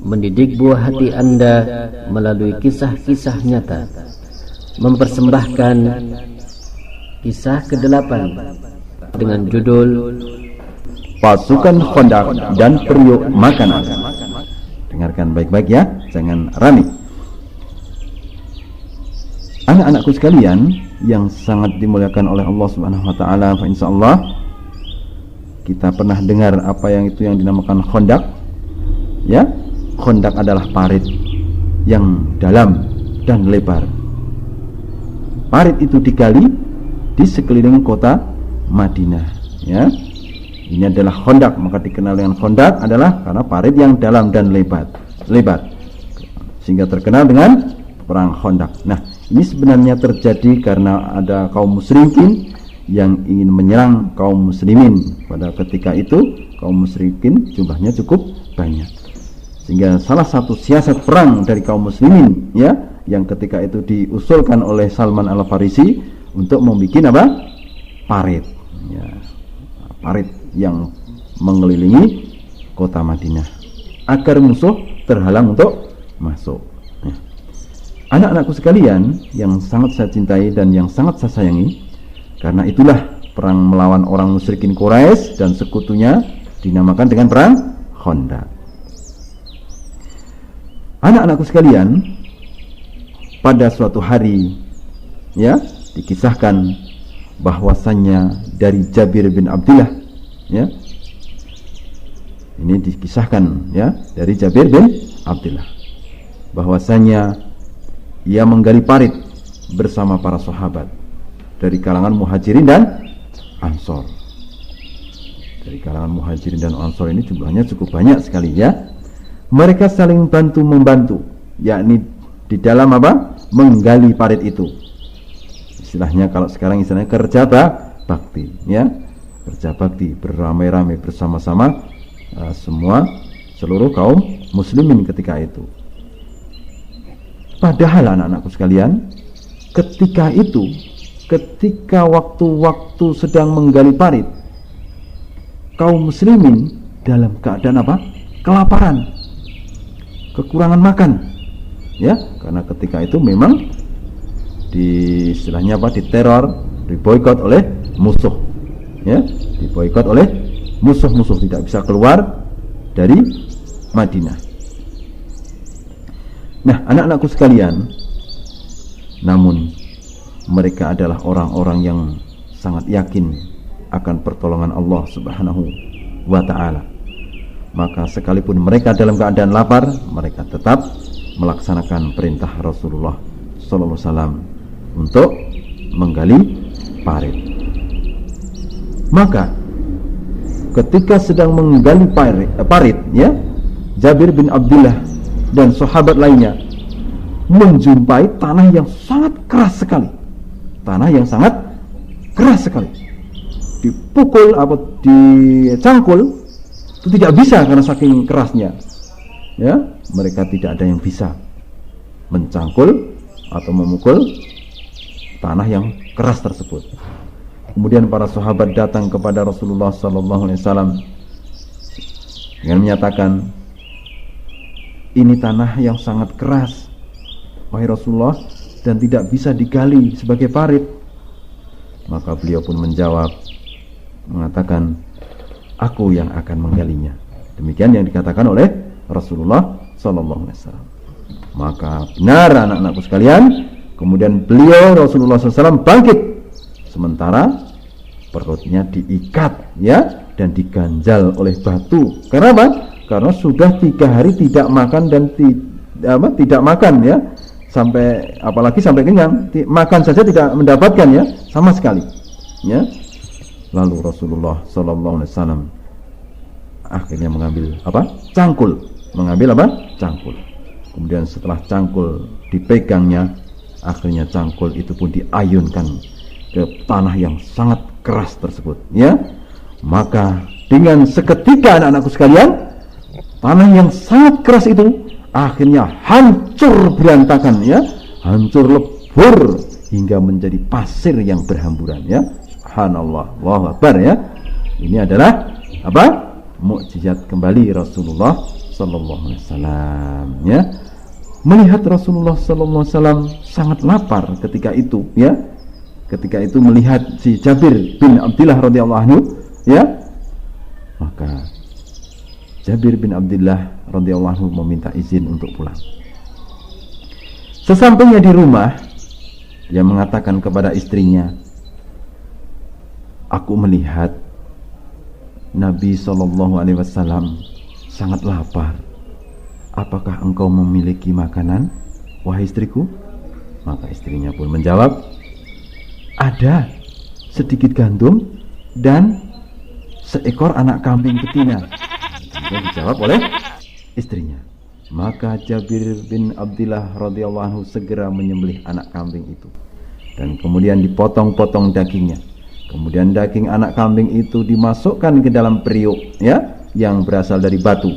mendidik buah hati Anda melalui kisah-kisah nyata, mempersembahkan kisah ke-8 dengan judul Pasukan Khandaq dan Periuk Makanan. Dengarkan baik-baik ya, jangan rame. Anak-anakku sekalian yang sangat dimuliakan oleh Allah Subhanahu wa taala, insyaallah kita pernah dengar apa yang itu yang dinamakan Khandaq. Ya, Khandaq adalah parit yang dalam dan lebar. Parit itu digali di sekeliling kota Madinah, ya. Ini adalah Khandaq, maka dikenal dengan Khandaq adalah karena parit yang dalam dan lebar. Sehingga terkenal dengan perang Khandaq. Nah, ini sebenarnya terjadi karena ada kaum musyrikin yang ingin menyerang kaum muslimin. Pada ketika itu kaum musyrikin jumlahnya cukup banyak. Sehingga salah satu siasat perang dari kaum muslimin, ya, yang ketika itu diusulkan oleh Salman Al-Farisi untuk membuat apa? Parit. Ya, parit yang mengelilingi kota Madinah agar musuh terhalang untuk masuk. Ya. Anak-anakku sekalian yang sangat saya cintai dan yang sangat saya sayangi, karena itulah perang melawan orang musyrikin Quraisy dan sekutunya dinamakan dengan perang Khandaq. Anak-anakku sekalian, pada suatu hari, ya, dikisahkan bahwasannya dari Jabir bin Abdullah, ya, ini dikisahkan, ya, dari Jabir bin Abdullah, bahwasannya ia menggali parit bersama para sahabat dari kalangan Muhajirin dan Ansor. Dari kalangan Muhajirin dan Ansor ini jumlahnya cukup banyak sekali, ya. Mereka saling bantu-membantu, yakni di dalam apa? Menggali parit itu. Istilahnya kalau sekarang istilahnya kerja bakti, ya. Kerja bakti beramai-ramai bersama-sama, seluruh kaum muslimin ketika itu. Padahal anak-anakku sekalian, ketika waktu-waktu sedang menggali parit, kaum muslimin dalam keadaan apa? Kelaparan, kekurangan makan, ya, karena ketika itu memang istilahnya apa? Diteror, diboikot oleh musuh, ya, diboikot oleh musuh-musuh, tidak bisa keluar dari Madinah. Nah, anak-anakku sekalian, namun mereka adalah orang-orang yang sangat yakin akan pertolongan Allah Subhanahu wa ta'ala. Maka sekalipun mereka dalam keadaan lapar, mereka tetap melaksanakan perintah Rasulullah sallallahu alaihi wasallam untuk menggali parit. Maka ketika sedang menggali parit, ya, Jabir bin Abdullah dan sahabat lainnya menjumpai tanah yang sangat keras sekali. Tanah yang sangat keras sekali. Dipukul atau dicangkul itu tidak bisa karena saking kerasnya. Ya, mereka tidak ada yang bisa mencangkul atau memukul tanah yang keras tersebut. Kemudian para sahabat datang kepada Rasulullah sallallahu alaihi wasallam dengan menyatakan, ini tanah yang sangat keras, wahai Rasulullah, dan tidak bisa digali sebagai parit. Maka beliau pun menjawab, mengatakan, aku yang akan menggalinya. Demikian yang dikatakan oleh Rasulullah sallallahu alaihi wasallam. Maka benar anak-anakku sekalian, kemudian beliau Rasulullah SAW bangkit, sementara perutnya diikat, ya, dan diganjal oleh batu. Karena apa? Karena sudah 3 hari tidak makan dan tidak makan, ya, sampai apalagi sampai kenyang, makan saja tidak mendapatkan, ya, sama sekali, ya. Lalu Rasulullah sallallahu alaihi wasallam akhirnya mengambil apa? Cangkul. Mengambil apa? Cangkul. Kemudian setelah cangkul dipegangnya, akhirnya cangkul itu pun diayunkan ke tanah yang sangat keras tersebut, ya. Maka dengan seketika anak-anakku sekalian, tanah yang sangat keras itu akhirnya hancur berantakan, ya, hancur lebur hingga menjadi pasir yang berhamburan, ya. Subhanallah, Allahu Akbar, ya. Ini adalah apa? Mukjizat kembali Rasulullah sallallahu alaihi wasallam, ya. Melihat Rasulullah sallallahu alaihi wasallam sangat lapar ketika itu, ya. Ketika itu melihat si Jabir bin Abdullah radhiyallahu anhu, ya. Maka Jabir bin Abdullah radhiyallahu anhu meminta izin untuk pulang. Sesampainya di rumah, dia mengatakan kepada istrinya, "Aku melihat Nabi sallallahu alaihi wasallam sangat lapar. Apakah engkau memiliki makanan, wahai istriku?" Maka istrinya pun menjawab, "Ada sedikit gandum dan seekor anak kambing betina." Yang dijawab oleh istrinya. Maka Jabir bin Abdullah radhiyallahu anhu segera menyembelih anak kambing itu, dan kemudian dipotong-potong dagingnya. Kemudian daging anak kambing itu dimasukkan ke dalam periuk, ya, yang berasal dari batu.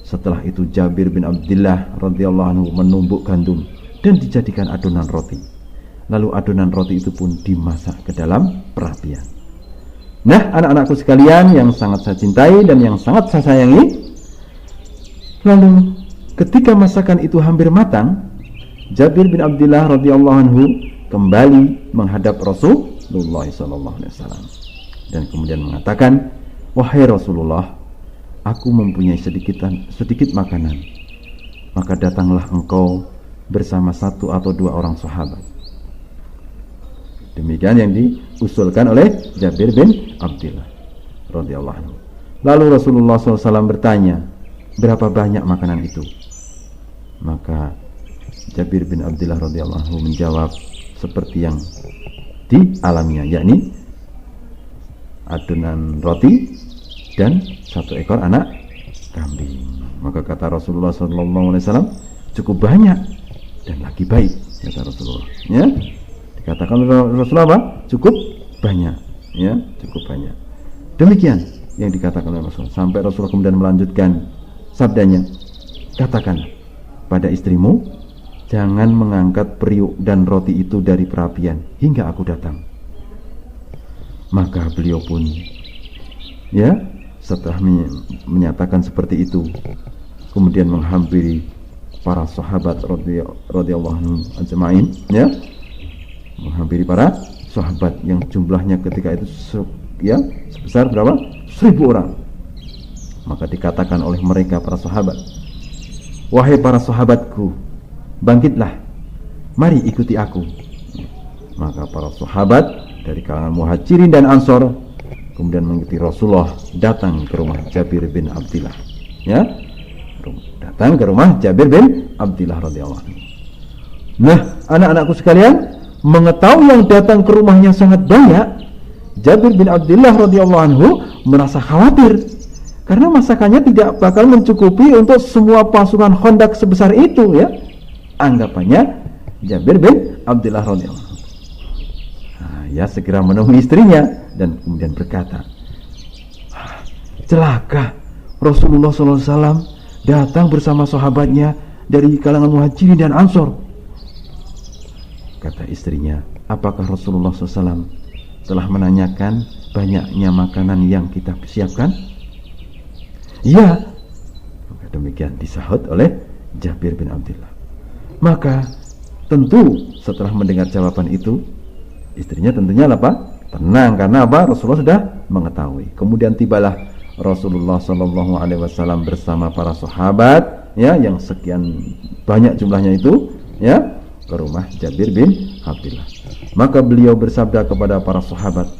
Setelah itu Jabir bin Abdullah radhiyallahu anhu menumbuk gandum dan dijadikan adonan roti. Lalu adonan roti itu pun dimasak ke dalam perapian. Nah, anak-anakku sekalian yang sangat saya cintai dan yang sangat saya sayangi, lalu ketika masakan itu hampir matang, Jabir bin Abdullah radhiyallahu anhu kembali menghadap Rasulullah sallallahu alaihi wasallam dan kemudian mengatakan, "Wahai Rasulullah, aku mempunyai sedikit makanan. Maka datanglah engkau bersama satu atau dua orang sahabat." Demikian yang diusulkan oleh Jabir bin Abdullah radhiyallahu anhu. Lalu Rasulullah SAW bertanya, "Berapa banyak makanan itu?" Maka Jabir bin Abdullah radhiyallahu anhu menjawab seperti yang dialaminya, yakni adonan roti dan satu ekor anak kambing. Maka kata Rasulullah SAW, "Cukup banyak dan lagi baik," kata Rasulullah. Ya, dikatakan Rasulullah apa? Cukup banyak, ya, cukup banyak. Demikian yang dikatakan oleh Rasulullah. Sampai Rasulullah kemudian melanjutkan sabdanya, "Katakan pada istrimu, jangan mengangkat periuk dan roti itu dari perapian hingga aku datang." Maka beliau pun, ya, setelah menyatakan seperti itu, kemudian menghampiri para sahabat radhiyallahu anhum ajma'in, ya, menghampiri para sahabat yang jumlahnya ketika itu, ya, sebesar berapa? 1000 orang. Maka dikatakan oleh mereka para sahabat, "Wahai para sahabatku, bangkitlah, mari ikuti aku." Maka para sahabat dari kalangan Muhajirin dan Ansor kemudian mengikuti Rasulullah datang ke rumah Jabir bin Abdullah, ya, datang ke rumah Jabir bin Abdullah radhiyallahu anhu. Nah, anak-anakku sekalian, mengetahui yang datang ke rumahnya sangat banyak, Jabir bin Abdullah radhiyallahu anhu merasa khawatir karena masakannya tidak bakal mencukupi untuk semua pasukan Khandaq sebesar itu, ya. Anggapannya Jabir bin Abdullah radhiyallahu anhu. Ya, segera menemui istrinya dan kemudian berkata, "Celaka, Rasulullah SAW datang bersama sahabatnya dari kalangan Muhajirin dan Ansor." Kata istrinya, "Apakah Rasulullah SAW telah menanyakan banyaknya makanan yang kita siapkan?" "Iya." Maka demikian disahut oleh Jabir bin Abdullah. Maka tentu setelah mendengar jawaban itu, istrinya tentunya apa? Tenang, karena apa? Rasulullah sudah mengetahui. Kemudian tibalah Rasulullah SAW bersama para sahabat, ya, yang sekian banyak jumlahnya itu, ya, ke rumah Jabir bin Abdullah. Maka beliau bersabda kepada para sahabat,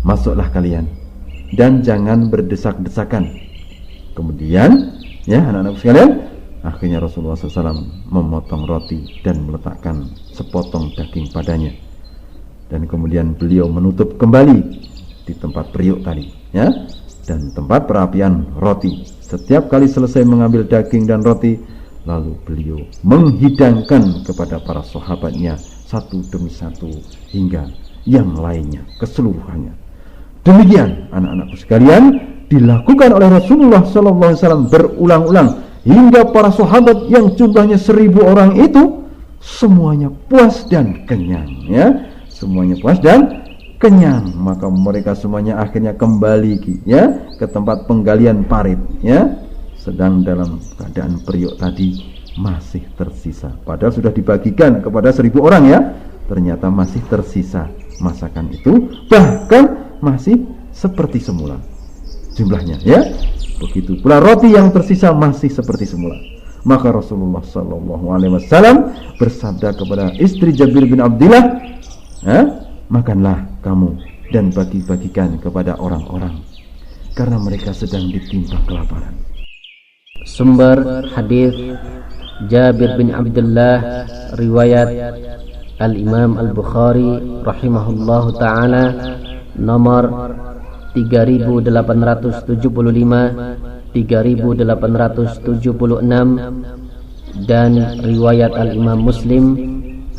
"Masuklah kalian dan jangan berdesak-desakan." Kemudian, ya, anak-anak sekalian, akhirnya Rasulullah SAW memotong roti dan meletakkan sepotong daging padanya. Dan kemudian beliau menutup kembali di tempat periuk tadi, ya, dan tempat perapian roti. Setiap kali selesai mengambil daging dan roti, lalu beliau menghidangkan kepada para sahabatnya satu demi satu hingga yang lainnya keseluruhannya. Demikian anak-anakku sekalian dilakukan oleh Rasulullah SAW berulang-ulang hingga para sahabat yang jumlahnya 1000 orang itu semuanya puas dan kenyang, ya, semuanya puas dan kenyang. Maka mereka semuanya akhirnya kembali, ya, ke tempat penggalian parit, ya, sedang dalam keadaan periuk tadi masih tersisa. Padahal sudah dibagikan kepada 1000 orang ya, ternyata masih tersisa masakan itu, bahkan masih seperti semula jumlahnya ya. Begitu pula roti yang tersisa masih seperti semula. Maka Rasulullah SAW bersabda kepada istri Jabir bin Abdillah, makanlah kamu dan bagi-bagikan kepada orang-orang, karena mereka sedang ditimpa kelaparan. Sumber hadis Jabir bin Abdullah, riwayat Al-Imam Al-Bukhari rahimahullahu ta'ala, nomor 3875, 3876, dan riwayat Al-Imam Muslim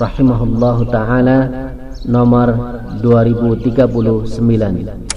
rahimahullahu ta'ala nomor 2039.